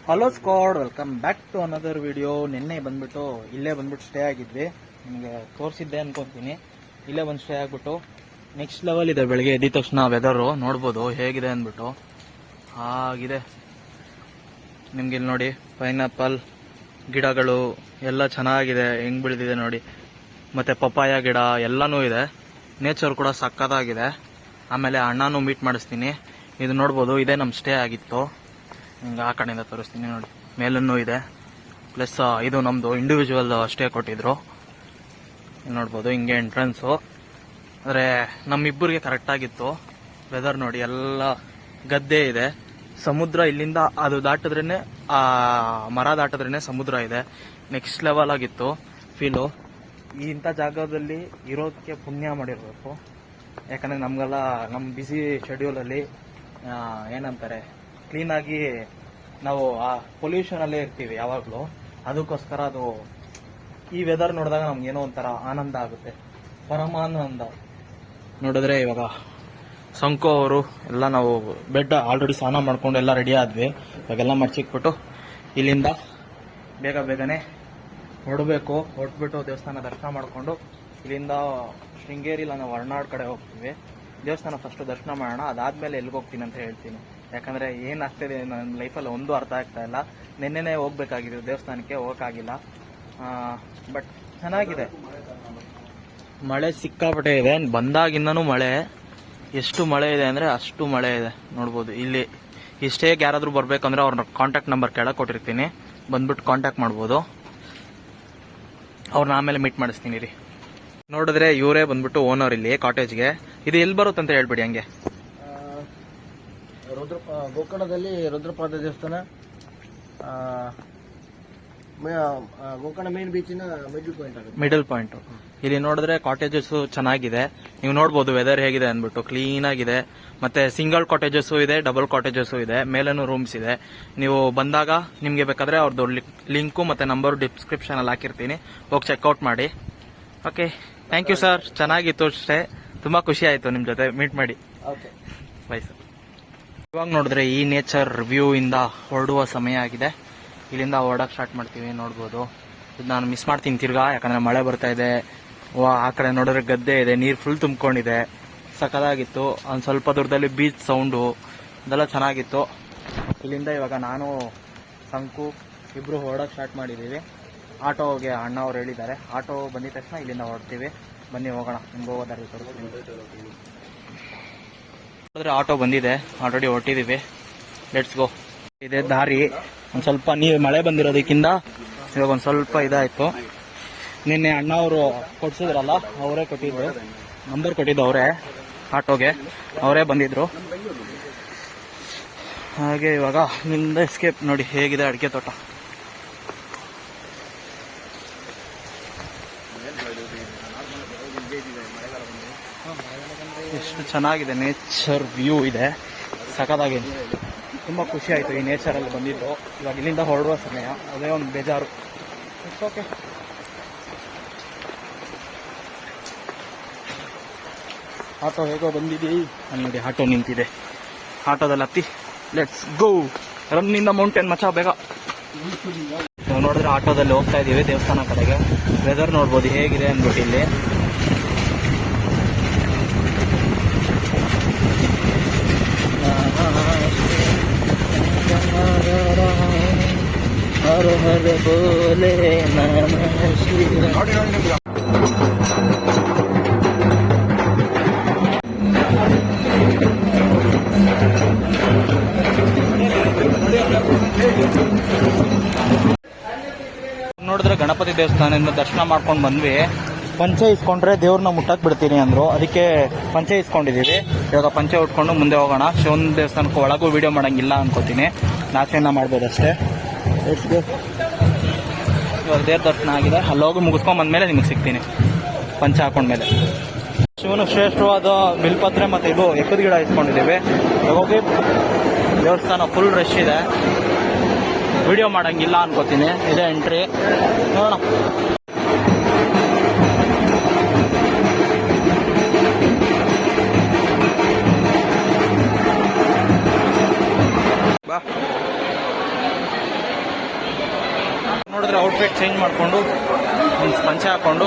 Hello squad, welcome back to another video. ನಿನ್ನೆ ಇಲ್ಲೇ ಬಂದ್ಬಿಟ್ಟು ಸ್ಟೇ ಆಗಿದ್ವಿ. ನಿಮಗೆ ತೋರಿಸಿದ್ದೆ ಅನ್ಕೊಂತೀನಿ. ಇಲ್ಲೇ ಬಂದು ಸ್ಟೇ ಆಗ್ಬಿಟ್ಟು ನೆಕ್ಸ್ಟ್ ಲೆವೆಲ್ ಇದೆ. ಬೆಳಗ್ಗೆ ಎದ್ದ ತಕ್ಷಣ ವೆದರು ನೋಡ್ಬೋದು ಹೇಗಿದೆ ಅಂದ್ಬಿಟ್ಟು ಹಾಗಿದೆ. ನಿಮ್ಗೆ ಇಲ್ಲಿ ನೋಡಿ ಪೈನಾಪಲ್ ಗಿಡಗಳು ಎಲ್ಲ ಚೆನ್ನಾಗಿದೆ, ಹೆಂಗ್ ಬೆಳೆದಿದೆ ನೋಡಿ. ಮತ್ತೆ ಪಪಾಯ ಗಿಡ ಎಲ್ಲನೂ ಇದೆ. ನೇಚರ್ ಕೂಡ ಸಕ್ಕತ್ತಾಗಿದೆ. ಆಮೇಲೆ ಅಣ್ಣನೂ ಮೀಟ್ ಮಾಡಿಸ್ತೀನಿ. ಇದು ನೋಡ್ಬೋದು, ಇದೇ ನಮ್ಮ ಸ್ಟೇ ಆಗಿತ್ತು. ಹಿಂಗೆ ಆ ಕಡೆಯಿಂದ ತೋರಿಸ್ತೀನಿ ನೋಡಿ. ಮೇಲೂ ಇದೆ. ಪ್ಲಸ್ ಇದು ನಮ್ಮದು ಇಂಡಿವಿಜುವಲ್ ಸ್ಟೇ ಕೊಟ್ಟಿದ್ರು. ನೋಡ್ಬೋದು ಹಿಂಗೆ ಎಂಟ್ರೆನ್ಸು. ಅಂದರೆ ನಮ್ಮಿಬ್ಬರಿಗೆ ಕರೆಕ್ಟಾಗಿತ್ತು. ವೆದರ್ ನೋಡಿ, ಎಲ್ಲ ಗದ್ದೆ ಇದೆ, ಸಮುದ್ರ ಇಲ್ಲಿಂದ ಅದು ದಾಟಿದ್ರೇ, ಆ ಮರ ದಾಟಿದ್ರೇ ಸಮುದ್ರ ಇದೆ. ನೆಕ್ಸ್ಟ್ ಲೆವೆಲ್ ಆಗಿತ್ತು ಫೀಲು. ಇಂಥ ಜಾಗದಲ್ಲಿ ಇರೋದಕ್ಕೆ ಪುಣ್ಯ ಮಾಡಿರಬೇಕು. ಯಾಕಂದರೆ ನಮಗೆಲ್ಲ ನಮ್ಮ ಬ್ಯುಸಿ ಶೆಡ್ಯೂಲಲ್ಲಿ ಏನಂತಾರೆ, ಕ್ಲೀನಾಗಿ ನಾವು ಆ ಪೊಲ್ಯೂಷನಲ್ಲೇ ಇರ್ತೀವಿ ಯಾವಾಗಲೂ. ಅದಕ್ಕೋಸ್ಕರ ಅದು ಈ ವೆದರ್ ನೋಡಿದಾಗ ನಮ್ಗೇನೋ ಒಂಥರ ಆನಂದ ಆಗುತ್ತೆ, ಪರಮಾನಂದ. ನೋಡಿದ್ರೆ ಇವಾಗ ಸಂಕು ಅವರು ಎಲ್ಲ ನಾವು ಬೆಡ್ ಆಲ್ರೆಡಿ ಸ್ನಾನ ಮಾಡ್ಕೊಂಡು ಎಲ್ಲ ರೆಡಿ ಆದ್ವಿ. ಇವಾಗೆಲ್ಲ ಮಡ್ಚಿಕ್ಬಿಟ್ಟು ಇಲ್ಲಿಂದ ಬೇಗನೆ ಹೊರಟ್ಬಿಟ್ಟು ದೇವಸ್ಥಾನ ದರ್ಶನ ಮಾಡಿಕೊಂಡು ಇಲ್ಲಿಂದ ಶೃಂಗೇರಿ ಇಲ್ಲ ನಾವು ಹೊರನಾಡು ಕಡೆ ಹೋಗ್ತೀವಿ. ದೇವಸ್ಥಾನ ಫಸ್ಟ್ ದರ್ಶನ ಮಾಡೋಣ, ಅದಾದ್ಮೇಲೆ ಎಲ್ಲಿಗೆ ಹೋಗ್ತೀನಿ ಅಂತ ಹೇಳ್ತೀನಿ. ಯಾಕಂದ್ರೆ ಏನಾಗ್ತಿದೆ ನನ್ನ ಲೈಫಲ್ಲಿ ಒಂದು ಅರ್ಥ ಆಗ್ತಾ ಇಲ್ಲ. ನಿನ್ನೆನೇ ಹೋಗ್ಬೇಕಾಗಿದೆ ದೇವಸ್ಥಾನಕ್ಕೆ, ಹೋಗೋಕ್ಕಾಗಿಲ್ಲ. ಬಟ್ ಚೆನ್ನಾಗಿದೆ. ಮಳೆ ಸಿಕ್ಕಾಪಟ್ಟೆ ಇದೆ. ಬಂದಾಗಿಂದನೂ ಮಳೆ, ಎಷ್ಟು ಮಳೆ ಇದೆ ಅಂದರೆ ಅಷ್ಟು ಮಳೆ ಇದೆ. ನೋಡ್ಬೋದು ಇಲ್ಲಿ ಇಷ್ಟೇಗೆ ಯಾರಾದರೂ ಬರಬೇಕಂದ್ರೆ ಅವ್ರ ಕಾಂಟ್ಯಾಕ್ಟ್ ನಂಬರ್ ಕೆಳಗೆ ಕೊಟ್ಟಿರ್ತೀನಿ, ಬಂದ್ಬಿಟ್ಟು ಕಾಂಟ್ಯಾಕ್ಟ್ ಮಾಡ್ಬೋದು. ಅವ್ರನ್ನ ಆಮೇಲೆ ಮೀಟ್ ಮಾಡಿಸ್ತೀನಿ ರೀ. ನೋಡಿದ್ರೆ ಇವರೇ ಬಂದ್ಬಿಟ್ಟು ಓನರ್ ಇಲ್ಲಿ ಕಾಟೇಜ್ಗೆ. ಇದು ಎಲ್ಲಿ ಬರುತ್ತೆ ಅಂತ ಹೇಳ್ಬಿಡಿ ಹಂಗೆ. ಗೋಕರ್ಣದಲ್ಲಿ ರುದ್ರಪಾದ ದೇವಸ್ಥಾನ, ಗೋಕರ್ಣ ಮೇನ್ ಬೀಚಿನ ಮಿಡಲ್ ಪಾಯಿಂಟ್. ಇಲ್ಲಿ ನೋಡಿದ್ರೆ ಕಾಟೇಜಸ್ ಚೆನ್ನಾಗಿದೆ. ನೀವು ನೋಡ್ಬೋದು ವೆದರ್ ಹೇಗಿದೆ ಅಂದ್ಬಿಟ್ಟು, ಕ್ಲೀನ್ ಆಗಿದೆ. ಮತ್ತೆ ಸಿಂಗಲ್ ಕಾಟೇಜಸ್ ಇದೆ, ಡಬಲ್ ಕಾಟೇಜಸ್ ಇದೆ, ಮೇಲೇನು ರೂಮ್ಸ್ ಇದೆ. ನೀವು ಬಂದಾಗ ನಿಮ್ಗೆ ಬೇಕಾದ್ರೆ ಅವ್ರದ್ದು ಲಿಂಕು ಮತ್ತೆ ನಂಬರ್ ಡಿಸ್ಕ್ರಿಪ್ಷನ್ ಅಲ್ಲಿ ಹಾಕಿರ್ತೀನಿ, ಹೋಗಿ ಚೆಕ್ಔಟ್ ಮಾಡಿ. Okay, thank you sir. ಚೆನ್ನಾಗಿತ್ತು ಅಷ್ಟೇ, ತುಂಬಾ ಖುಷಿ ಆಯ್ತು ನಿಮ್ ಜೊತೆ ಮೀಟ್ ಮಾಡಿ. Okay, bye sir. ಇವಾಗ ನೋಡಿದ್ರೆ ಈ ನೇಚರ್ ವ್ಯೂ ಇಂದ ಹೊರಡುವ ಸಮಯ ಆಗಿದೆ. ಇಲ್ಲಿಂದ ಹೊರಡಕ್ ಸ್ಟಾರ್ಟ್ ಮಾಡ್ತೀವಿ. ನೋಡ್ಬೋದು ಇದು ನಾನು ಮಿಸ್ ಮಾಡ್ತೀನಿ ತಿರ್ಗಾ, ಯಾಕಂದ್ರೆ ಮಳೆ ಬರ್ತಾ ಇದೆ. ಆ ಕಡೆ ನೋಡಿದ್ರೆ ಗದ್ದೆ ಇದೆ, ನೀರು ಫುಲ್ ತುಂಬಿಕೊಂಡಿದೆ, ಸಖತ್ತಾಗಿತ್ತು. ಒಂದು ಸ್ವಲ್ಪ ದೂರದಲ್ಲಿ ಬೀಚ್ ಸೌಂಡು ಅದೆಲ್ಲ ಚೆನ್ನಾಗಿತ್ತು. ಇಲ್ಲಿಂದ ಇವಾಗ ನಾನು ಸಂಕು ಇಬ್ರು ಹೊರಡಕ್ ಸ್ಟಾರ್ಟ್ ಮಾಡಿದ್ದೀವಿ. ಆಟೋಗೆ ಅಣ್ಣ ಅವ್ರು ಹೇಳಿದ್ದಾರೆ, ಆಟೋ ಬಂದಿದ ತಕ್ಷಣ ಇಲ್ಲಿಂದ ಹೊರಡ್ತೀವಿ. ಬನ್ನಿ ಹೋಗೋಣ, ನಿಮ್ಗೆ ಹೋಗೋದಾರಿ ತೋರಿಸ್ತೀನಿ. ಆಟೋ ಬಂದಿದೆ, ಆಲ್ರೆಡಿ ಹೊರಟಿದ್ದೀವಿ. Let's go. ಇದೆ ದಾರಿ. ಒಂದು ಸ್ವಲ್ಪ ಮಳೆ ಬಂದಿರೋದಕ್ಕಿಂತ ಇವಾಗ ಒಂದು ಸ್ವಲ್ಪ ಇದಾಯ್ತು. ನಿನ್ನೆ ಅಣ್ಣ ಅವರು ಕೊಡ್ಸಿದ್ರಲ್ಲ, ಅವರೇ ಕೊಟ್ಟಿದ್ರು, ನಂಬರ್ ಕೊಟ್ಟಿದ್ದು ಅವರೇ, ಆಟೋಗೆ ಅವರೇ ಬಂದಿದ್ರು. ಹಾಗೆ ಇವಾಗ ನಿಮ್ದು ಎಸ್ಕೇಪ್ ನೋಡಿ ಹೇಗಿದೆ ಅಡಿಕೆ ತೋಟ. ಎಷ್ಟು ಚೆನ್ನಾಗಿದೆ, ನೇಚರ್ ವ್ಯೂ ಇದೆ, ಸಖತ್ತಾಗಿದೆ. ತುಂಬ ಖುಷಿ ಆಯಿತು ಈ ನೇಚರಲ್ಲಿ ಬಂದಿದ್ದು. ಇವಾಗ ಇಲ್ಲಿಂದ ಹೊರಡುವ ಸಮಯ, ಅದೇ ಒಂದು ಬೇಜಾರು. ಓಕೆ, ಆಟೋ ಹೇಗೋ ಬಂದಿದ್ದೀವಿ. ಅಲ್ಲಿ ನೋಡಿ ಆಟೋ ನಿಂತಿದೆ, ಆಟೋದಲ್ಲಿ ಹತ್ತಿ let's go. Run in the mountain ಮಚ್ಚ, ಬೇಗ. ನಾವು ನೋಡಿದ್ರೆ ಆಟೋದಲ್ಲಿ ಹೋಗ್ತಾ ಇದ್ದೀವಿ ದೇವಸ್ಥಾನ ಕಡೆಗೆ. ವೆದರ್ ನೋಡ್ಬೋದು ಹೇಗಿದೆ ಅಂದ್ಬಿಟ್ಟು ಇಲ್ಲಿ. ಹರ ಹರ ಬೋಲೆ ನಮಃ ಶಿವಾಯ. ನೋಡಿದ್ರೆ ಗಣಪತಿ ದೇವಸ್ಥಾನದಿಂದ ದರ್ಶನ ಮಾಡ್ಕೊಂಡು ಬಂದ್ವಿ. ಪಂಚೆ ಇಸ್ಕೊಂಡ್ರೆ ದೇವ್ರನ್ನ ಮುಟ್ಟಕ್ ಬಿಡ್ತೀನಿ ಅಂದ್ರು, ಅದಕ್ಕೆ ಪಂಚೆ ಇಸ್ಕೊಂಡಿದೀವಿ. ಇವಾಗ ಪಂಚೆ ಉಟ್ಕೊಂಡು ಮುಂದೆ ಹೋಗೋಣ. ಶಿವನ ದೇವಸ್ಥಾನಕ್ಕೆ ಒಳಗೂ ವಿಡಿಯೋ ಮಾಡಂಗಿಲ್ಲ ಅನ್ಕೋತೀನಿ, ನಾಚೆನ ಮಾಡ್ಬೋದಷ್ಟೇ. ಇವಾಗ ದೇವ್ರ ದರ್ಶನ ಆಗಿದೆ, ಅಲ್ಲೋಗಿ ಮುಗಿಸ್ಕೊಂಡ್ ಬಂದ್ಮೇಲೆ ನಿಮಗೆ ಸಿಗ್ತೀನಿ ಪಂಚೆ ಹಾಕೊಂಡ್ಮೇಲೆ. ಶಿವನು ಶ್ರೇಷ್ಠವಾದ ಬಿಲ್ಪತ್ರೆ ಮತ್ತೆ ಇದು ಎಕ್ಕದ ಗಿಡ ಇಸ್ಕೊಂಡಿದ್ದೀವಿ. ಹೋಗಿ ದೇವಸ್ಥಾನ ಫುಲ್ ರಶ್ ಇದೆ, ವಿಡಿಯೋ ಮಾಡಂಗಿಲ್ಲ ಅನ್ಕೋತೀನಿ. ಇದೇ ಎಂಟ್ರಿ, ನೋಡೋಣ. ಬಾ ನೋಡಿದ್ರೆ ಔಟ್ಫಿಟ್ ಚೇಂಜ್ ಮಾಡಿಕೊಂಡು ಮೀನ್ಸ್ ಪಂಚೆ ಹಾಕೊಂಡು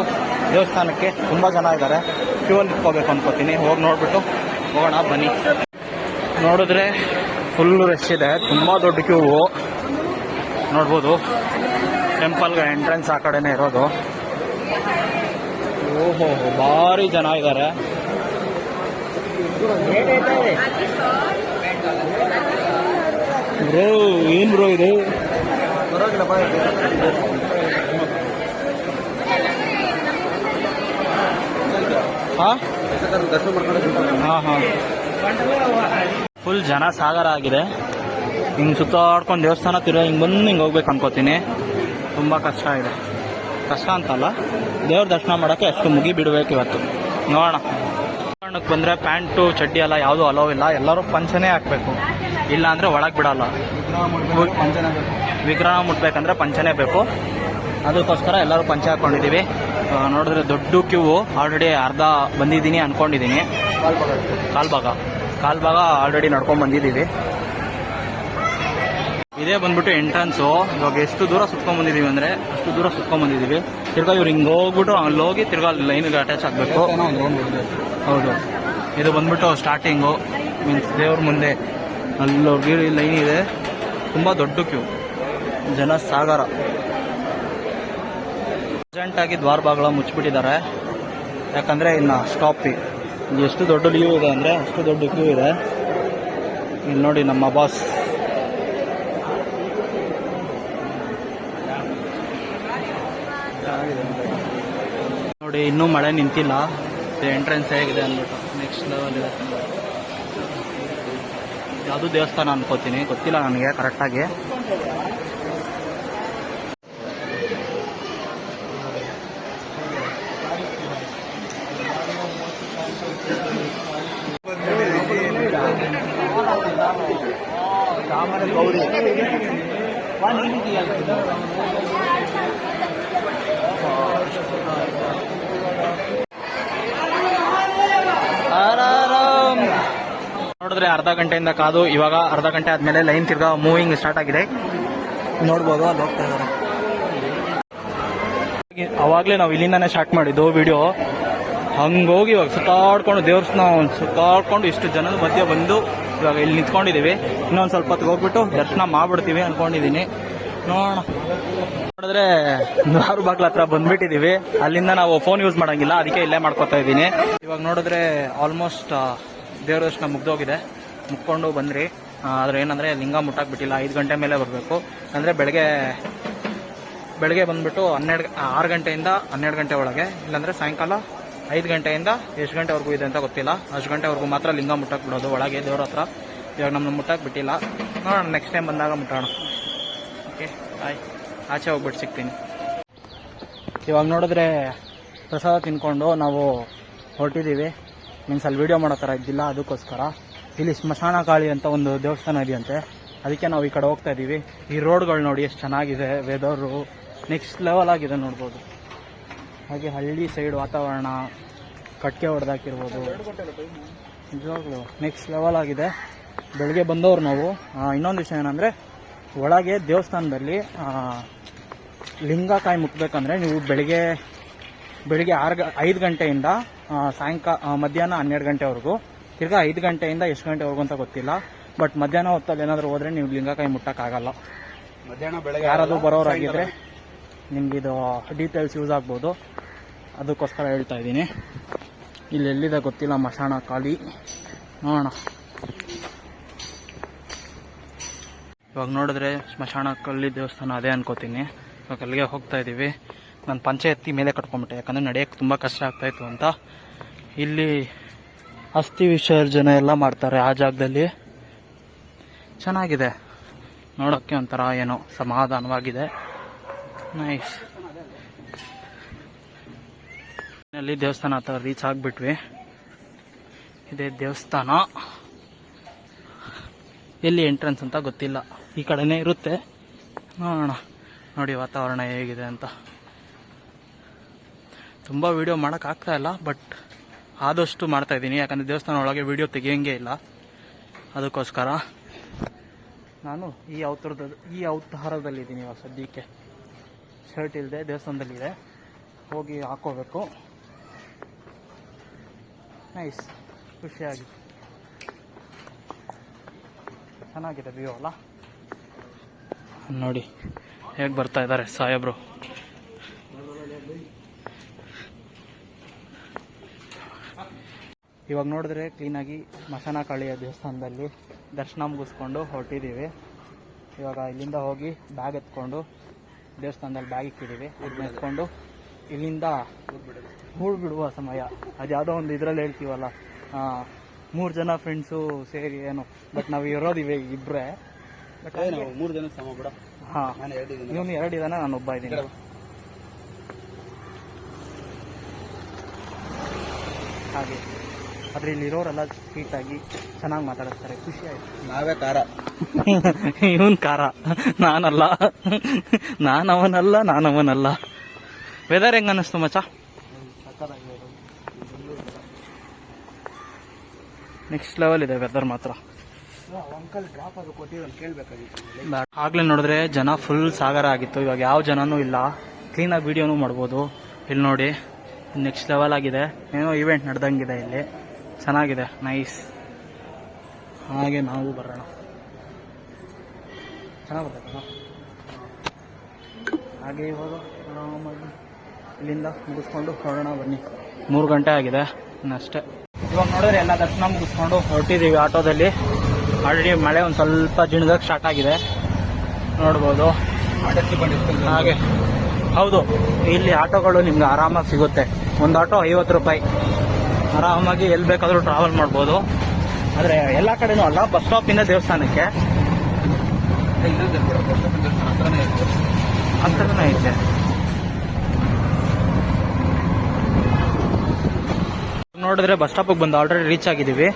ದೇವಸ್ಥಾನಕ್ಕೆ ತುಂಬ ಜನ ಇದ್ದಾರೆ. ಕ್ಯೂ ಅಲ್ಲಿ ನಿಂತ್ಕೋಬೇಕು ಅನ್ಕೋತೀನಿ. ಹೋಗಿ ನೋಡ್ಬಿಟ್ಟು ಹೋಗೋಣ ಬನ್ನಿ. ನೋಡಿದ್ರೆ ಫುಲ್ಲು ರಶ್ ಇದೆ, ತುಂಬ ದೊಡ್ಡ ಕ್ಯೂ ನೋಡ್ಬೋದು. ಟೆಂಪಲ್ಗೆ ಎಂಟ್ರೆನ್ಸ್ ಆ ಕಡೆನೇ ಇರೋದು. ಓಹೋ ಭಾರಿ ಜನ ಇದ್ದಾರೆ. ಬ್ರೋ ಏನ್ ಬ್ರೋ ಇದು? ಹಾಂ ಹಾಂ ಫುಲ್ ಜನ ಸಾಗರ ಆಗಿದೆ. ಹಿಂಗೆ ಸುತ್ತಾಡ್ಕೊಂಡು ದೇವಸ್ಥಾನ ತಿರುಗಿ ಹಿಂಗೆ ಬಂದು ಹಿಂಗೆ ಹೋಗ್ಬೇಕು ಅನ್ಕೋತೀನಿ. ತುಂಬ ಕಷ್ಟ ಇದೆ. ಕಷ್ಟ ಅಂತಲ್ಲ, ದೇವ್ರ ದರ್ಶನ ಮಾಡೋಕ್ಕೆ ಅಷ್ಟು ಮುಗಿ ಬಿಡಬೇಕು ಇವತ್ತು. ನೋಡೋಣ. ಕಾರಣಕ್ಕೆ ಬಂದರೆ ಪ್ಯಾಂಟು ಚಡ್ಡಿ ಎಲ್ಲ ಯಾವುದೂ ಅಲೋ ಇಲ್ಲ. ಎಲ್ಲರೂ ಪಂಚನೇ ಹಾಕಬೇಕು, ಇಲ್ಲ ಅಂದರೆ ಒಳಗೆ ಬಿಡಲ್ಲ. ವಿಗ್ರಹ ಮುಟ್ಬೇಕಂದ್ರೆ ಪಂಚನೇ ಬೇಕು. ಅದಕ್ಕೋಸ್ಕರ ಎಲ್ಲರೂ ಪಂಚೆ ಹಾಕ್ಕೊಂಡಿದ್ದೀವಿ. ನೋಡಿದ್ರೆ ದೊಡ್ಡ ಕ್ಯೂ. ಆಲ್ರೆಡಿ ಅರ್ಧ ಬಂದಿದ್ದೀನಿ ಅಂದ್ಕೊಂಡಿದ್ದೀನಿ. ಕಾಲ್ ಭಾಗ ಆಲ್ರೆಡಿ ನಡ್ಕೊಂಡು ಬಂದಿದ್ದೀವಿ. ಇದೇ ಬಂದ್ಬಿಟ್ಟು ಎಂಟ್ರೆನ್ಸು. ಇವಾಗ ಎಷ್ಟು ದೂರ ಸುತ್ಕೊಂಡ್ಬಂದಿದ್ದೀವಿ ಅಂದರೆ ಅಷ್ಟು ದೂರ ಸುತ್ಕೊಂಡ್ಬಂದಿದ್ದೀವಿ. ತಿರ್ಗಾ ಇವ್ರು ಹಿಂಗೆ ಹೋಗ್ಬಿಟ್ಟು ಅಲ್ಲಿ ಹೋಗಿ ತಿರ್ಗಾ ಲೈನ್ಗೆ ಅಟ್ಯಾಚ್ ಆಗಬೇಕು. ಹೌದು, ಇದು ಬಂದ್ಬಿಟ್ಟು ಸ್ಟಾರ್ಟಿಂಗು. ಮೀನ್ಸ್ ದೇವ್ರ ಮುಂದೆ ಅಲ್ಲೋಗಿ ಲೈನ್ ಇದೆ. ತುಂಬ ದೊಡ್ಡ ಕ್ಯೂ, ಜನ ಸಾಗರ. ಅರ್ಜೆಂಟಾಗಿ ದ್ವಾರ ಬಾಗಿಲ ಮುಚ್ಚಿಬಿಟ್ಟಿದ್ದಾರೆ. ಯಾಕಂದರೆ ಇನ್ನು ಸ್ಟಾಪಿ ಎಷ್ಟು ದೊಡ್ಡ ಲೀವ್ ಇದೆ ಅಂದರೆ ಅಷ್ಟು ದೊಡ್ಡ ಕ್ಯೂ ಇದೆ. ಇಲ್ಲಿ ನೋಡಿ ನಮ್ಮ ಬಾಸ್. ನೋಡಿ ಇನ್ನೂ ಮಳೆ ನಿಂತಿಲ್ಲ. ಎಂಟ್ರೆನ್ಸ್ ಹೇಗಿದೆ ಅಂದ್ಬಿಟ್ಟು ನೆಕ್ಸ್ಟ್ ಲೆವೆಲ್ ಇದೆ. ಯಾವುದು ದೇವಸ್ಥಾನ ಅನ್ಕೋತೀನಿ, ಗೊತ್ತಿಲ್ಲ ನನಗೆ ಕರೆಕ್ಟಾಗಿ. ನೋಡಿದ್ರೆ ಅರ್ಧ ಗಂಟೆಯಿಂದ ಕಾದು ಇವಾಗ ಅರ್ಧ ಗಂಟೆ ಆದ್ಮೇಲೆ ಲೈನ್ ತಿರ್ಗಾ ಮೂವಿಂಗ್ ಸ್ಟಾರ್ಟ್ ಆಗಿದೆ. ನೋಡ್ಬೋದು ಅಲ್ಲಿ ಹೋಗ್ತಾ ಇದ್ದಾರೆ. ಅವಾಗಲೇ ನಾವು ಇಲ್ಲಿಂದಾನೆ ಸ್ಟಾರ್ಟ್ ಮಾಡಿದ್ದು ವಿಡಿಯೋ. ಹಂಗೋಗಿ ಇವಾಗ ಸುತ್ತಾಡ್ಕೊಂಡು ದೇವಸ್ಥಾನ ಸುತ್ತಾಡ್ಕೊಂಡು ಇಷ್ಟು ಜನದ ಮಧ್ಯೆ ಬಂದು ಇವಾಗ ಇಲ್ಲಿ ನಿಂತ್ಕೊಂಡಿದ್ದೀವಿ. ಇನ್ನೊಂದು ಸ್ವಲ್ಪ ಹೊತ್ತಿಗೆ ಹೋಗ್ಬಿಟ್ಟು ದರ್ಶನ ಮಾಡ್ಬಿಡ್ತೀವಿ ಅನ್ಕೊಂಡಿದ್ದೀನಿ. ನೋಡಿದ್ರೆ ದ್ವಾರ ಬಾಗ್ಲ ಹತ್ರ ಬಂದ್ಬಿಟ್ಟಿದ್ದೀವಿ. ಅಲ್ಲಿಂದ ನಾವು ಫೋನ್ ಯೂಸ್ ಮಾಡಂಗಿಲ್ಲ, ಅದಕ್ಕೆ ಇಲ್ಲೇ ಮಾಡ್ಕೊತಾ ಇದ್ದೀನಿ. ಇವಾಗ ನೋಡಿದ್ರೆ ಆಲ್ಮೋಸ್ಟ್ ದೇವ್ರ ದರ್ಶನ ಮುಗ್ದೋಗಿದೆ. ಮುಕ್ಕೊಂಡು ಬಂದ್ರಿ. ಆದ್ರೆ ಏನಂದ್ರೆ ಲಿಂಗ ಮುಟ್ಟಕ್ಕೆ ಬಿಟ್ಟಿಲ್ಲ. 5 ಗಂಟೆ ಮೇಲೆ ಬರಬೇಕು. ಅಂದರೆ ಬೆಳಗ್ಗೆ ಬಂದ್ಬಿಟ್ಟು 6 ಗಂಟೆಯಿಂದ 12 ಗಂಟೆ ಒಳಗೆ, ಇಲ್ಲಾಂದ್ರೆ ಸಾಯಂಕಾಲ 5 ಗಂಟೆಯಿಂದ ಎಷ್ಟು ಗಂಟೆವರೆಗೂ ಇದೆ ಅಂತ ಗೊತ್ತಿಲ್ಲ. ಅಷ್ಟು ಗಂಟೆವರೆಗೂ ಮಾತ್ರ ಲಿಂಗ ಮುಟ್ಟಕ್ಕೆ ಬಿಡೋದು ಒಳಗೆ ದೇವ್ರ ಹತ್ರ. ಇವಾಗ ನಮ್ಮನ್ನ ಮುಟ್ಟಕ್ಕೆ ಬಿಟ್ಟಿಲ್ಲ. ನೋಡೋಣ, ನೆಕ್ಸ್ಟ್ ಟೈಮ್ ಬಂದಾಗ ಮುಟ್ಟೋಣ. Okay bye. ಆಚೆ ಹೋಗ್ಬಿಟ್ಟು ಸಿಗ್ತೀನಿ. ಇವಾಗ ನೋಡಿದ್ರೆ ಪ್ರಸಾದ ತಿನ್ಕೊಂಡು ನಾವು ಹೊರಟಿದ್ದೀವಿ. ಮೀನ್ಸ್ ಅಲ್ಲಿ ವೀಡಿಯೋ ಮಾಡೋ ಥರ ಇದ್ದಿಲ್ಲ, ಅದಕ್ಕೋಸ್ಕರ. ಇಲ್ಲಿ ಸ್ಮಶಾನ ಕಾಳಿ ಅಂತ ಒಂದು ದೇವಸ್ಥಾನ ಇದೆಯಂತೆ, ಅದಕ್ಕೆ ನಾವು ಈ ಕಡೆ ಹೋಗ್ತಾ ಇದ್ದೀವಿ. ಈ ರೋಡ್ಗಳು ನೋಡಿ ಎಷ್ಟು ಚೆನ್ನಾಗಿದೆ, ವೆದರು ನೆಕ್ಸ್ಟ್ ಲೆವೆಲ್ ಆಗಿದೆ ನೋಡ್ಬೋದು. ಹಾಗೆ ಹಳ್ಳಿ ಸೈಡ್ ವಾತಾವರಣ, ಕಟ್ಕೆ ಹೊಡೆದಾಕಿರ್ಬೋದು, ನಿಜವಾಗ್ಲೂ ನೆಕ್ಸ್ಟ್ ಲೆವೆಲ್ ಆಗಿದೆ. ಬೆಳಗ್ಗೆ ಬಂದವರು ನಾವು. ಇನ್ನೊಂದು ವಿಷಯ ಏನಂದರೆ, ಒಳಗೆ ದೇವಸ್ಥಾನದಲ್ಲಿ ಲಿಂಗ ಕಾಯಿ ಮುಟ್ಬೇಕಂದ್ರೆ ನೀವು ಬೆಳಿಗ್ಗೆ 5 ಗಂಟೆಯಿಂದ ಮಧ್ಯಾಹ್ನ 12 ಗಂಟೆವರೆಗೂ, ತಿರ್ಗಾ 5 ಗಂಟೆಯಿಂದ ಎಷ್ಟು ಗಂಟೆವರೆಗೂ ಅಂತ ಗೊತ್ತಿಲ್ಲ. ಬಟ್ ಮಧ್ಯಾಹ್ನ ಹೊತ್ತಲ್ಲಿ ಏನಾದರೂ ಹೋದರೆ ನೀವು ಲಿಂಗಕಾಯಿ ಮುಟ್ಟಕ್ಕಾಗಲ್ಲ. ಮಧ್ಯಾಹ್ನ ಬೆಳಗ್ಗೆ ಯಾರಾದರೂ ಬರೋರಾಗಿದ್ದರೆ ನಿಮಗಿದು ಡೀಟೇಲ್ಸ್ ಯೂಸ್ ಆಗ್ಬೋದು, ಅದಕ್ಕೋಸ್ಕರ ಹೇಳ್ತಾ ಇದ್ದೀನಿ. ಇಲ್ಲಿ ಎಲ್ಲಿದೆ ಗೊತ್ತಿಲ್ಲ ಮಶಾಣ ಖಾಲಿ. ನೋಡೋಣ. ಇವಾಗ ನೋಡಿದ್ರೆ ಸ್ಮಶಾನ ಕಲ್ಲಿ ದೇವಸ್ಥಾನ ಅದೇ ಅನ್ಕೋತೀನಿ. ಇವಾಗ ಅಲ್ಲಿಗೆ ಹೋಗ್ತಾ ಇದ್ದೀವಿ. ನಾನು ಪಂಚೆ ಎತ್ತಿ ಮೇಲೆ ಕಟ್ಕೊಂಡ್ಬಿಟ್ಟೆ, ಯಾಕಂದರೆ ನಡೆಯೋಕ್ಕೆ ತುಂಬ ಕಷ್ಟ ಆಗ್ತಾಯಿತ್ತು ಅಂತ. ಇಲ್ಲಿ ಅಸ್ಥಿ ವಿಸರ್ಜನೆ ಎಲ್ಲ ಮಾಡ್ತಾರೆ ಆ ಜಾಗದಲ್ಲಿ. ಚೆನ್ನಾಗಿದೆ ನೋಡೋಕ್ಕೆ, ಒಂಥರ ಏನೋ ಸಮಾಧಾನವಾಗಿದೆ. ನೈಸ್. ಅಲ್ಲಿ ದೇವಸ್ಥಾನ ಹತ್ರ ರೀಚ್ ಆಗಿಬಿಟ್ವಿ. ಇದೇ ದೇವಸ್ಥಾನ. ಎಲ್ಲಿ ಎಂಟ್ರೆನ್ಸ್ ಅಂತ ಗೊತ್ತಿಲ್ಲ, ಈ ಕಡೆನೇ ಇರುತ್ತೆ. ನೋಡೋಣ. ನೋಡಿ ವಾತಾವರಣ ಹೇಗಿದೆ ಅಂತ. ತುಂಬ ವೀಡಿಯೋ ಮಾಡೋಕ್ಕಾಗ್ತಾ ಇಲ್ಲ, ಬಟ್ ಆದಷ್ಟು ಮಾಡ್ತಾಯಿದ್ದೀನಿ. ಯಾಕಂದರೆ ದೇವಸ್ಥಾನ ಒಳಗೆ ವೀಡಿಯೋ ತೆಗಿಯೋಂಗೇ ಇಲ್ಲ, ಅದಕ್ಕೋಸ್ಕರ ನಾನು ಈ ಅವತಾರದಲ್ಲಿದ್ದೀನಿ ಇವಾಗ ಸದ್ಯಕ್ಕೆ. ಶರ್ಟ್ ಇಲ್ಲದೆ ದೇವಸ್ಥಾನದಲ್ಲಿದೆ, ಹೋಗಿ ಹಾಕೋಬೇಕು. ನೈಸ್, ಖುಷಿಯಾಗಿ ಚೆನ್ನಾಗಿದೆ ವ್ಯೂ ಅಲ್ಲ. ನೋಡಿ ಹೇಗೆ ಬರ್ತಾ ಇದ್ದಾರೆ ಸಾಹೇಬ್ರು. ಇವಾಗ ನೋಡಿದ್ರೆ ಕ್ಲೀನಾಗಿ ಮಸನಕಾಳಿಯ ದೇವಸ್ಥಾನದಲ್ಲಿ ದರ್ಶನ ಮುಗಿಸ್ಕೊಂಡು ಹೊರಟಿದ್ದೀವಿ. ಇವಾಗ ಇಲ್ಲಿಂದ ಹೋಗಿ ಬ್ಯಾಗ್ ಎತ್ಕೊಂಡು ದೇವಸ್ಥಾನದಲ್ಲಿ ಬ್ಯಾಗ್ ಇಕ್ಕಿದ್ದೀವಿ. ಇದನ್ನ ಎತ್ಕೊಂಡು ಇಲ್ಲಿಂದ ಹೂಳು ಬಿಡುವ ಸಮಯ. ಅದು ಯಾವುದೋ ಒಂದು ಇದರಲ್ಲಿ ಹೇಳ್ತೀವಲ್ಲ, 3 ಜನ ಫ್ರೆಂಡ್ಸು ಸೇರಿ ಏನು, ಬಟ್ ನಾವು ಇರೋದಿವೆ ಇಬ್ಬರೇ. ಬಟ್ ನಾವು 3 ಜನ ಸಮ ಬಿಡ. ಹಾಂ, ಇವನು 2 ಇದ್ದಾನೆ, ನಾನು ಒಬ್ಬ ಇದ್ದೀನಿ. ಹಾಗೆ ಆದರೆ ಇಲ್ಲಿರೋರೆಲ್ಲ ಸ್ವೀಟಾಗಿ ಚೆನ್ನಾಗಿ ಮಾತಾಡಿಸ್ತಾರೆ, ಖುಷಿ ಆಯ್ತು. ನಾವೇ ಕಾರ, ಇವನ್ ಕಾರ, ನಾನಲ್ಲ, ನಾನವನಲ್ಲ. ವೆದರ್ ಹೆಂಗ ಅನ್ನಿಸ್ತು ಮಚ್ಚ? ನೆಕ್ಸ್ಟ್ ಲೆವೆಲ್ ಇದೆ ವೆದರ್ ಮಾತ್ರ. ಅಂಕಲ್ ಡ್ರಾಪ್ ಅದು ಕೊಟ್ಟಿದ್ದು ಕೇಳಬೇಕಾಗಿತ್ತು. ಆಗ್ಲೇ ನೋಡಿದ್ರೆ ಜನ ಫುಲ್ ಸಾಗರ ಆಗಿತ್ತು. ಇವಾಗ ಯಾವ ಜನನೂ ಇಲ್ಲ, ಕ್ಲೀನಾಗಿ ವಿಡಿಯೋನೂ ಮಾಡ್ಬೋದು. ಇಲ್ಲಿ ನೋಡಿ ನೆಕ್ಸ್ಟ್ ಲೆವೆಲ್ ಆಗಿದೆ, ಏನೋ ಇವೆಂಟ್ ನಡೆದಂಗಿದೆ ಇಲ್ಲಿ, ಚೆನ್ನಾಗಿದೆ, ನೈಸ್. ಹಾಗೆ ನಾವು ಬರೋಣ, ಚೆನ್ನಾಗಿ ಬರ್ತೈತಲ್ಲ. ಹಾಗೆ ಇವಾಗ ಆರಾಮಾಗಿ ಇಲ್ಲಿಂದ ಮುಗಿಸ್ಕೊಂಡು ಹೊರಡೋಣ ಬನ್ನಿ. 3 ಗಂಟೆ ಆಗಿದೆ ಇನ್ನಷ್ಟೇ. ಇವಾಗ ನೋಡಿದ್ರೆ ಎಲ್ಲ ದರ್ಶನ ಮುಗಿಸ್ಕೊಂಡು ಹೊರಟಿದ್ದೀವಿ ಆಟೋದಲ್ಲಿ. ಆಲ್ರೆಡಿ ಮಳೆ ಒಂದು ಸ್ವಲ್ಪ ಜಿಣಗಕ್ಕೆ ಸ್ಟಾರ್ಟ್ ಆಗಿದೆ, ನೋಡ್ಬೋದು. ಹಾಗೆ ಹೌದು, ಇಲ್ಲಿ ಆಟೋಗಳು ನಿಮ್ಗೆ ಆರಾಮಾಗಿ ಸಿಗುತ್ತೆ. ಒಂದು ಆಟೋ 50 ರೂಪಾಯಿ, ಆರಾಮಾಗಿ ಎಲ್ಲಿ ಬೇಕಾದರೂ ಟ್ರಾವೆಲ್ ಮಾಡ್ಬೋದು. ಆದರೆ ಎಲ್ಲ ಕಡೆನೂ ಅಲ್ಲ, ಬಸ್ ಸ್ಟಾಪಿಂದ ದೇವಸ್ಥಾನಕ್ಕೆ ಹತ್ರನೇ ಐತೆ. ನೋಡಿದ್ರೆ ಬಸ್ ಸ್ಟಾಪಿಗೆ ಬಂದು ಆಲ್ರೆಡಿ ರೀಚ್ ಆಗಿದ್ದೀವಿ.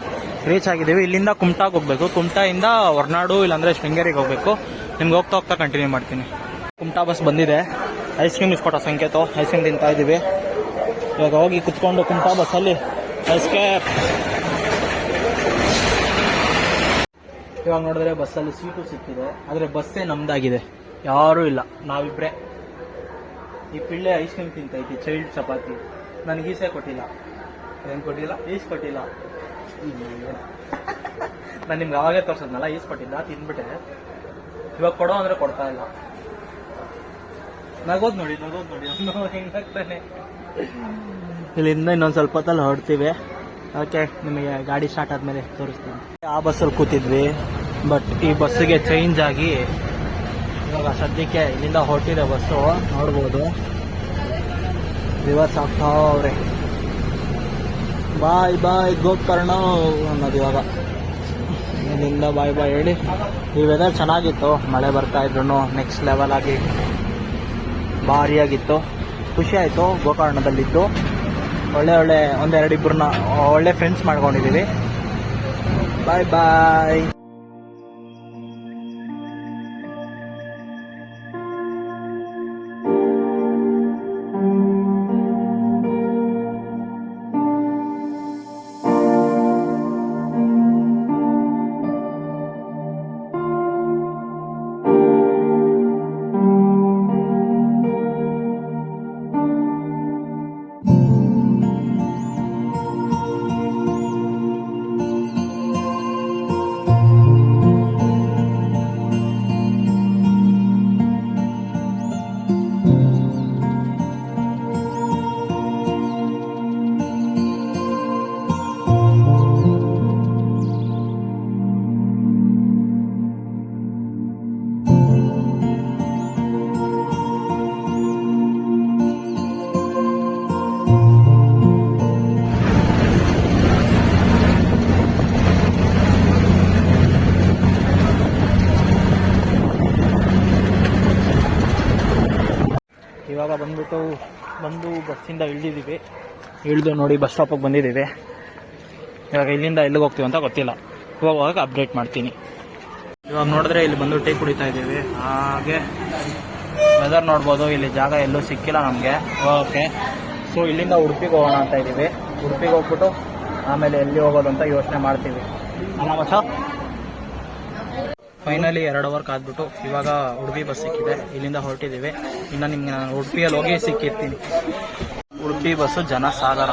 ಇಲ್ಲಿಂದ ಕುಮಟಾಗೆ ಹೋಗ್ಬೇಕು. ಕುಮಟಾಯಿಂದ ಹೊರನಾಡು ಇಲ್ಲಾಂದ್ರೆ ಶೃಂಗೇರಿಗೆ ಹೋಗ್ಬೇಕು. ನಿಮ್ಗೆ ಹೋಗ್ತಾ ಕಂಟಿನ್ಯೂ ಮಾಡ್ತೀನಿ. ಕುಮಟಾ ಬಸ್ ಬಂದಿದೆ. ಐಸ್ ಕ್ರೀಮ್ ಇಸ್ಕೊಟ್ಟ ಸಂಕೇತ, ಐಸ್ ಕ್ರೀಮ್ ತಿಂತಾ ಇದ್ದೀವಿ. ಇವಾಗ ಹೋಗಿ ಕುತ್ಕೊಂಡು ಕುಮಟಾ ಬಸ್ಸಲ್ಲಿ ಎಸ್ಕೇಪ್. ಇವಾಗ ನೋಡಿದ್ರೆ ಬಸ್ಸಲ್ಲಿ ಸೀಟು ಸಿಕ್ಕಿದೆ, ಆದರೆ ಬಸ್ಸೇ ನಮ್ದಾಗಿದೆ, ಯಾರೂ ಇಲ್ಲ, ನಾವಿಬ್ರೆ. ಈ Pillai ice cream ತಿಂತೈತಿ, child chapati. ನನಗೆ ಈಸೆ ಕೊಟ್ಟಿಲ್ಲ. ಏನು ಕೊಟ್ಟಿಲ್ಲ? ಈಸ್ ಕೊಟ್ಟಿಲ್ಲ. ನಾನು ನಿಮ್ಗೆ ಅವಾಗೇ ತೋರ್ಸದ್ನಲ್ಲ, ಈಸ್ ಕೊಟ್ಟಿಲ್ಲ, ತಿಂದ್ಬಿಟ್ಟೆ. ಇವಾಗ ಕೊಡೋ ಅಂದ್ರೆ ಕೊಡ್ತಾ ಇಲ್ಲ. ನಗೋದ್ ನೋಡಿ ಹೆಂಗಾಗ್ತಾನೆ. ಇಲ್ಲಿಂದ ಇನ್ನೊಂದು ಸ್ವಲ್ಪ ಹೊತ್ತಲ್ಲಿ ಹೊರಡ್ತೀವಿ. ಓಕೆ, ನಿಮಗೆ ಗಾಡಿ ಸ್ಟಾರ್ಟ್ ಆದ್ಮೇಲೆ ತೋರಿಸ್ತೀನಿ. ಆ ಬಸ್ಸಲ್ಲಿ ಕೂತಿದ್ವಿ, ಬಟ್ ಈ ಬಸ್ಸಿಗೆ ಚೇಂಜ್ ಆಗಿ ಇವಾಗ ಸದ್ಯಕ್ಕೆ ಇಲ್ಲಿಂದ ಹೊರಟಿದೆ ಬಸ್ಸು, ನೋಡ್ಬೋದು. ರಿವರ್ಸ್ ಆಗ್ತಾ ಅವ್ರೆ. ಬಾಯ್ ಗೋಕರ್ಣ ಅನ್ನೋದು ಇವಾಗ. ಇಲ್ಲಿಂದ ಬಾಯ್ ಹೇಳಿ. ಈ ವೆದರ್ ಚೆನ್ನಾಗಿತ್ತು, ಮಳೆ ಬರ್ತಾ ಇದ್ರು ನೆಕ್ಸ್ಟ್ ಲೆವೆಲ್ ಆಗಿ ಭಾರಿಯಾಗಿತ್ತು. ಖುಷಿ ಆಯಿತು ಗೋಕರ್ಣದಲ್ಲಿದ್ದು. ಒಳ್ಳೆ ಒಂದೆರಡು ಇಬ್ಬರನ್ನ ಒಳ್ಳೆ ಫ್ರೆಂಡ್ಸ್ ಮಾಡ್ಕೊಂಡಿದ್ದೀವಿ. ಬಾಯ್. ಇವಾಗ ಬಂದು ಬಸ್ಸಿಂದ ಇಳಿದು ನೋಡಿ ಬಸ್ ಸ್ಟಾಪಿಗೆ ಬಂದಿದ್ದೀವಿ. ಇವಾಗ ಇಲ್ಲಿಂದ ಎಲ್ಲಿಗೆ ಹೋಗ್ತೀವಿ ಅಂತ ಗೊತ್ತಿಲ್ಲ, ಹೋಗುವಾಗ ಅಪ್ಡೇಟ್ ಮಾಡ್ತೀನಿ. ಇವಾಗ ನೋಡಿದ್ರೆ ಇಲ್ಲಿ ಬಂದು ಟೀ ಕುಡಿತಾ ಇದ್ದೀವಿ. ಹಾಗೆ ವೆದರ್ ನೋಡ್ಬೋದು, ಇಲ್ಲಿ ಜಾಗ ಎಲ್ಲೂ ಸಿಕ್ಕಿಲ್ಲ ನಮಗೆ. ಓಕೆ, ಸೊ ಇಲ್ಲಿಂದ ಉಡುಪಿಗೆ ಹೋಗೋಣ ಅಂತ ಇದ್ದೀವಿ. ಉಡುಪಿಗೆ ಹೋಗ್ಬಿಟ್ಟು ಆಮೇಲೆ ಎಲ್ಲಿ ಹೋಗೋದು ಅಂತ ಯೋಚನೆ ಮಾಡ್ತೀವಿ. ಅಲ್ಲ ಮಚ್ಚ? ಫೈನಲಿ 2 ಅವರ್ ಕಾದ್ಬಿಟ್ಟು ಇವಾಗ ಉಡುಪಿ ಬಸ್ ಸಿಕ್ಕಿದೆ. ಇಲ್ಲಿಂದ ಹೊರಟಿದ್ದೀವಿ. ಇನ್ನು ನಿಮ್ಗೆ ನಾನು ಉಡುಪಿಯಲ್ಲಿ ಹೋಗಿ ಸಿಕ್ಕಿರ್ತೀನಿ. ಉಡುಪಿ ಬಸ್ಸು ಜನ ಸಾಗರ.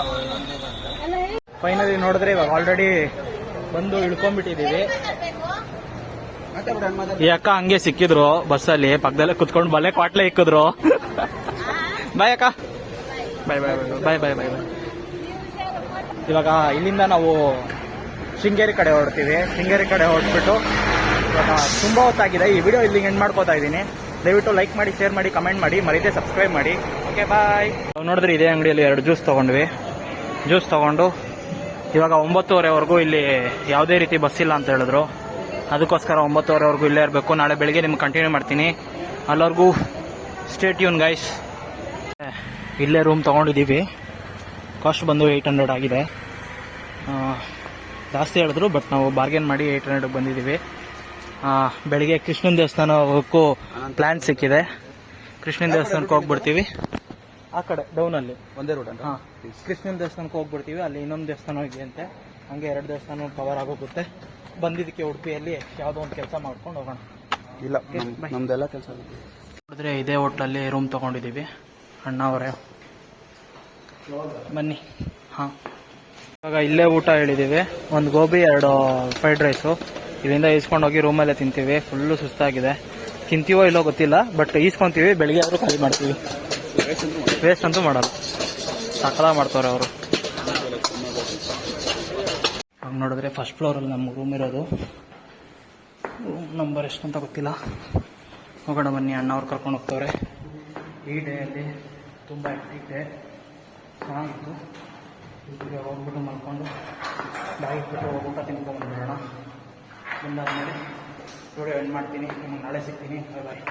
ಫೈನಲಿ ನೋಡಿದ್ರೆ ಇವಾಗ ಆಲ್ರೆಡಿ ಬಂದು ಇಳ್ಕೊಂಡ್ಬಿಟ್ಟಿದ್ದೀವಿ. ಈ ಅಕ್ಕ ಹಂಗೆ ಸಿಕ್ಕಿದ್ರು ಬಸ್ಸಲ್ಲಿ, ಪಕ್ಕದಲ್ಲೇ ಕುತ್ಕೊಂಡು ಬಲೆ ಕ್ವಾಟ್ಲೆ ಇಕ್ಕಿದ್ರು. ಬಾಯ್ ಅಕ್ಕ, ಬಾಯ್ ಬಾಯ್ ಬಾಯ್ ಬಾಯ್ ಬಾಯ್ ಬಾಯ್. ಇವಾಗ ಇಲ್ಲಿಂದ ನಾವು ಶೃಂಗೇರಿ ಕಡೆ ಹೊರಡ್ತೀವಿ. ಶೃಂಗೇರಿ ಕಡೆ ಹೊರಟ್ಬಿಟ್ಟು ಇವಾಗ ತುಂಬಾ ಹೊತ್ತಾಗಿದೆ. ಈ ವಿಡಿಯೋ ಇಲ್ಲಿಗೆ ಎಂಡ್ ಮಾಡ್ಕೋತಾ ಇದ್ದೀನಿ. ದಯವಿಟ್ಟು ಲೈಕ್ ಮಾಡಿ, ಶೇರ್ ಮಾಡಿ, ಕಮೆಂಟ್ ಮಾಡಿ, ಮರೀದೆ ಸಬ್ಸ್ಕ್ರೈಬ್ ಮಾಡಿ. Okay bye. ನೋಡಿದ್ರೆ ಇದೇ ಅಂಗಡಿಯಲ್ಲಿ 2 ಜ್ಯೂಸ್ ತೊಗೊಂಡ್ವಿ. ಜ್ಯೂಸ್ ತೊಗೊಂಡು ಇವಾಗ 9:30ವರೆಗೂ ಇಲ್ಲಿ ಯಾವುದೇ ರೀತಿ ಬಸ್ ಇಲ್ಲ ಅಂತ ಹೇಳಿದ್ರು. ಅದಕ್ಕೋಸ್ಕರ 9:30ವರೆಗೂ ಇಲ್ಲೇ ಇರಬೇಕು. ನಾಳೆ ಬೆಳಿಗ್ಗೆ ನಿಮ್ಗೆ ಕಂಟಿನ್ಯೂ ಮಾಡ್ತೀನಿ. ಅಲ್ಲವರೆಗೂ ಸ್ಟೇ ಟ್ಯೂನ್ ಗೈಸ್. ಇಲ್ಲೇ ರೂಮ್ ತೊಗೊಂಡಿದ್ದೀವಿ. ಕಾಸ್ಟ್ ಬಂದು 800 ಆಗಿದೆ. ಜಾಸ್ತಿ ಹೇಳಿದ್ರು, ಬಟ್ ನಾವು ಬಾರ್ಗೇನ್ ಮಾಡಿ 800 ಬಂದಿದ್ದೀವಿ. ಬೆಳಿಗ್ಗೆ ಕೃಷ್ಣನ ದೇವಸ್ಥಾನ ಹೋಗೋಕ್ಕೂ ಪ್ಲಾನ್ ಸಿಕ್ಕಿದೆ. ಕೃಷ್ಣನ ದೇವಸ್ಥಾನಕ್ಕೆ ಹೋಗ್ಬಿಡ್ತೀವಿ. ಆ ಕಡೆ ಡೌನಲ್ಲಿ ಒಂದೇ ರೋಡ್ ಅಂತ. ಕೃಷ್ಣನ ದೇವಸ್ಥಾನಕ್ಕೆ ಹೋಗ್ಬಿಡ್ತೀವಿ. ಅಲ್ಲಿ ಇನ್ನೊಂದು ದೇವಸ್ಥಾನ ಇದೆಯಂತೆ. ಹಂಗೆ 2 ದೇವಸ್ಥಾನ ಕವರ್ ಆಗೋಗುತ್ತೆ. ಬಂದಿದ್ದಕ್ಕೆ ಉಡುಪಿಯಲ್ಲಿ ಯಾವುದೋ ಒಂದು ಕೆಲಸ ಮಾಡ್ಕೊಂಡು ಹೋಗೋಣ. ಇಲ್ಲ, ನಮ್ದೆಲ್ಲ ಕೆಲಸ ನೋಡಿದ್ರೆ ಇದೇ ಹೋಟ್ಲಲ್ಲಿ ರೂಮ್ ತೊಗೊಂಡಿದ್ದೀವಿ. ಅಣ್ಣವರೇ ಬನ್ನಿ. ಹಾಂ, ಇವಾಗ ಇಲ್ಲೇ ಊಟ ಹೇಳಿದ್ದೀವಿ. 1 ಗೋಬಿ 2 ಫ್ರೈಡ್ ರೈಸು. ಇಲ್ಲಿಂದ ಈಸ್ಕೊಂಡೋಗಿ ರೂಮಲ್ಲೇ ತಿಂತೀವಿ. ಫುಲ್ಲು ಸುಸ್ತಾಗಿದೆ. ತಿಂತೀವೋ ಇಲ್ಲೋ ಗೊತ್ತಿಲ್ಲ, ಬಟ್ ಈಸ್ಕೊಂತೀವಿ. ಬೆಳಿಗ್ಗೆ ಆದರೂ ಖಾಲಿ ಮಾಡ್ತೀವಿ. ವೇಸ್ಟ್ ಅಂತೂ ಮಾಡಲ್ಲ. ಸಕಲ ಮಾಡ್ತಾರೆ ಅವರು. ಹಂಗೆ ನೋಡಿದ್ರೆ ಫಸ್ಟ್ ಫ್ಲೋರಲ್ಲಿ ನಮ್ಮ ರೂಮ್ ಇರೋದು. ರೂಮ್ ನಂಬರ್ ಎಷ್ಟು ಅಂತ ಗೊತ್ತಿಲ್ಲ. ಹೋಗೋಣ ಬನ್ನಿ. ಅಣ್ಣವ್ರು ಕರ್ಕೊಂಡು ಹೋಗ್ತವ್ರೆ. ಈ ಡೇಯಲ್ಲಿ ತುಂಬ ಹೆಕ್ಟಿಕ್ ಡೇ. ಚೆನ್ನಾಗಿತ್ತು. ಇಲ್ಲಿಗೆ ಹೋಗ್ಬಿಟ್ಟು ಮಾಡ್ಕೊಂಡು ಬಾಯಿ ಇಟ್ಬಿಟ್ಟು ಊಟ ತಿನ್ಕೊಂಡ್ಬಂದ್ಬಿಡೋಣ. ಬಂದಾದ್ಮೇಲೆ ವಿಡಿಯೋ ಎಂಡ್ ಮಾಡ್ತೀನಿ. ನಿಮಗೆ ನಾಳೆ ಸಿಗ್ತೀನಿ. ಬಾಯ್ ಬಾಯ್.